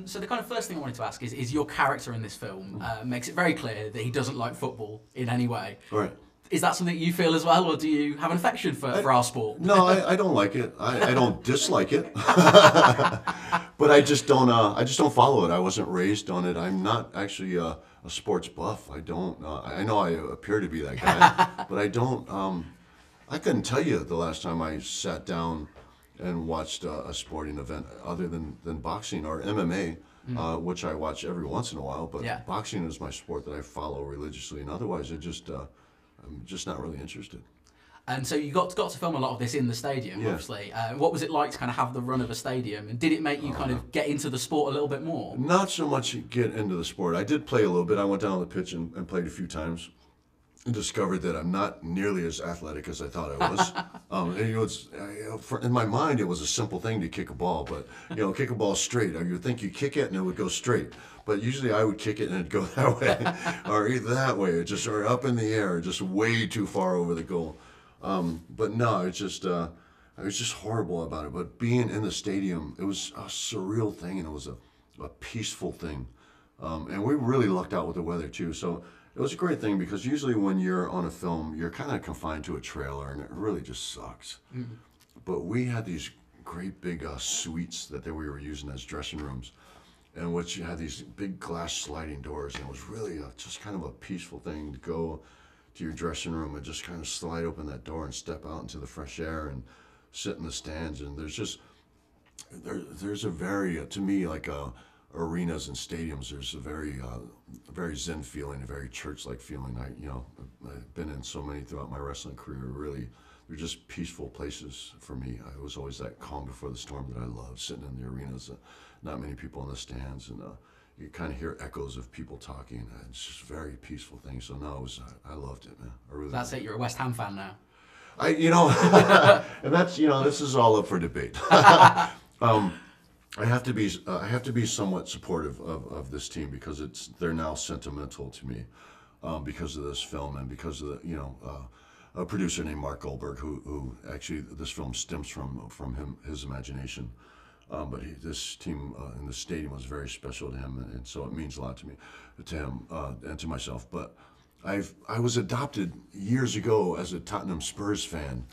So the kind of first thing I wanted to ask is your character in this film makes it very clear that he doesn't like football in any way. Right. Is that something you feel as well, or do you have an affection for our sport? No, I don't like it. I don't dislike it, but I just don't follow it. I wasn't raised on it. I'm not actually a sports buff. I don't. I know I appear to be that guy, but I don't. I couldn't tell you the last time I sat down and watched a sporting event other than boxing or MMA, which I watch every once in a while. But boxing is my sport that I follow religiously, and otherwise, I'm just not really interested. And so you got to film a lot of this in the stadium, obviously. What was it like to kind of have the run of a stadium? And did it make you kind of get into the sport a little bit more? Not so much get into the sport. I did play a little bit. I went down on the pitch and played a few times. And discovered that I'm not nearly as athletic as I thought I was. And in my mind, it was a simple thing to kick a ball, but kick a ball straight. You would think you kick it and it would go straight, but usually I would kick it and it'd go that way, or either that way, or up in the air, just way too far over the goal. But no, it's just I was just horrible about it. But being in the stadium, it was a surreal thing, and it was a peaceful thing, and we really lucked out with the weather too. So. It was a great thing because usually when you're on a film, you're kind of confined to a trailer, and it really just sucks. Mm-hmm. But we had these great big suites that we were using as dressing rooms, and which you had these big glass sliding doors, and it was really just kind of a peaceful thing to go to your dressing room and just kind of slide open that door and step out into the fresh air and sit in the stands. And there's a very, to me, like arenas and stadiums, there's a very zen feeling, a very church-like feeling. I've been in so many throughout my wrestling career. Really, they're just peaceful places for me. I was always that calm before the storm that I loved, sitting in the arenas, not many people in the stands, and you kind of hear echoes of people talking. It's just a very peaceful thing. So no, I loved it, man. I really. That's it. You're a West Ham fan now. And that's this is all up for debate. I have to be somewhat supportive of this team because they're now sentimental to me because of this film and because of a producer named Mark Goldberg who actually this film stems from his imagination, but this team in the stadium was very special to him, and so it means a lot to him and to myself. But I was adopted years ago as a Tottenham Spurs fan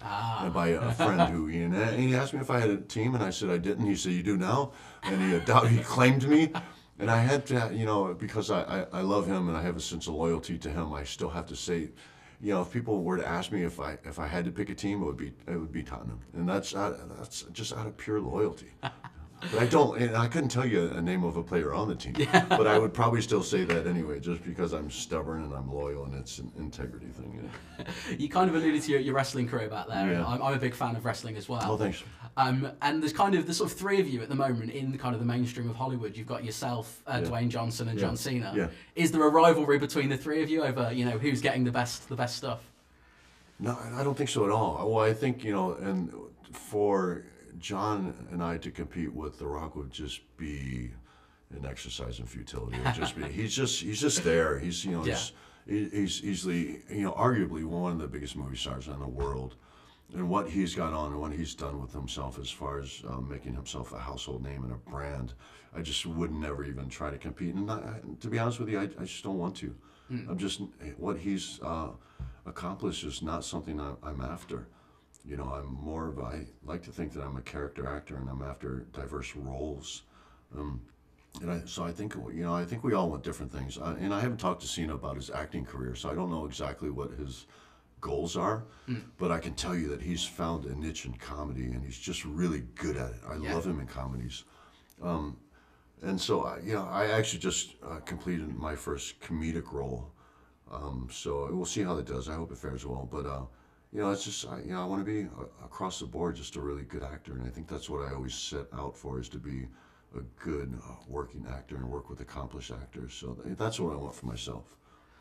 by a friend who and he asked me if I had a team, and I said I didn't. He said, "You do now," and he claimed me, and I had to, because I love him and I have a sense of loyalty to him. I still have to say, if people were to ask me if I had to pick a team, it would be Tottenham, and that's just out of pure loyalty. But I couldn't tell you a name of a player on the team, but I would probably still say that anyway, just because I'm stubborn and I'm loyal, and it's an integrity thing. You kind of alluded to your wrestling career back there. Yeah. I'm a big fan of wrestling as well. Oh, thanks. And there's kind of the sort of three of you at the moment in the kind of the mainstream of Hollywood. You've got yourself, Dwayne Johnson, and John Cena. Yeah. Is there a rivalry between the three of you over who's getting the best stuff? No, I don't think so at all. Well, I think and for John and I to compete with The Rock would just be an exercise in futility. It would just be he's just there. He's he's easily arguably one of the biggest movie stars in the world, and what he's got on and what he's done with himself as far as making himself a household name and a brand, I just would never even try to compete. And to be honest with you, I just don't want to. I'm just what he's accomplished is not something I'm after. I'm more of I like to think that I'm a character actor and I'm after diverse roles, so I think I think we all want different things. And I haven't talked to Cena about his acting career, so I don't know exactly what his goals are. But I can tell you that he's found a niche in comedy, and he's just really good at it. I love him in comedies, and so I actually just completed my first comedic role. So we'll see how that does. I hope it fares well, but. It's just, I want to be across the board just a really good actor. And I think that's what I always set out for, is to be a good working actor and work with accomplished actors. So that's what I want for myself.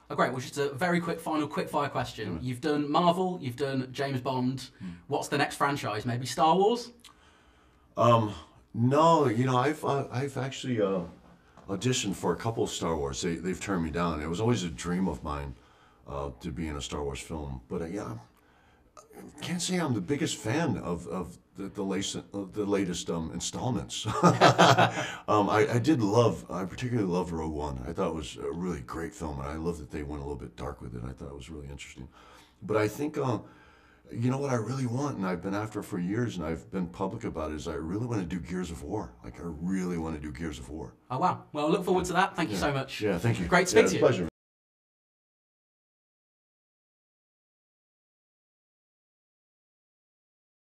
Oh, great. Well, just a very quick fire question. You've done Marvel, you've done James Bond. What's the next franchise? Maybe Star Wars? No, I've actually auditioned for a couple of Star Wars. They've turned me down. It was always a dream of mine to be in a Star Wars film. But can't say I'm the biggest fan of the latest installments. I particularly loved Rogue One. I thought it was a really great film, and I love that they went a little bit dark with it. I thought it was really interesting. But I think, you know what I really want, and I've been after for years, and I've been public about it, is I really want to do Gears of War. Like, I really want to do Gears of War. Oh, wow. Well, I look forward to that. Thank you so much. Yeah, thank you. Great to speak to you. Pleasure.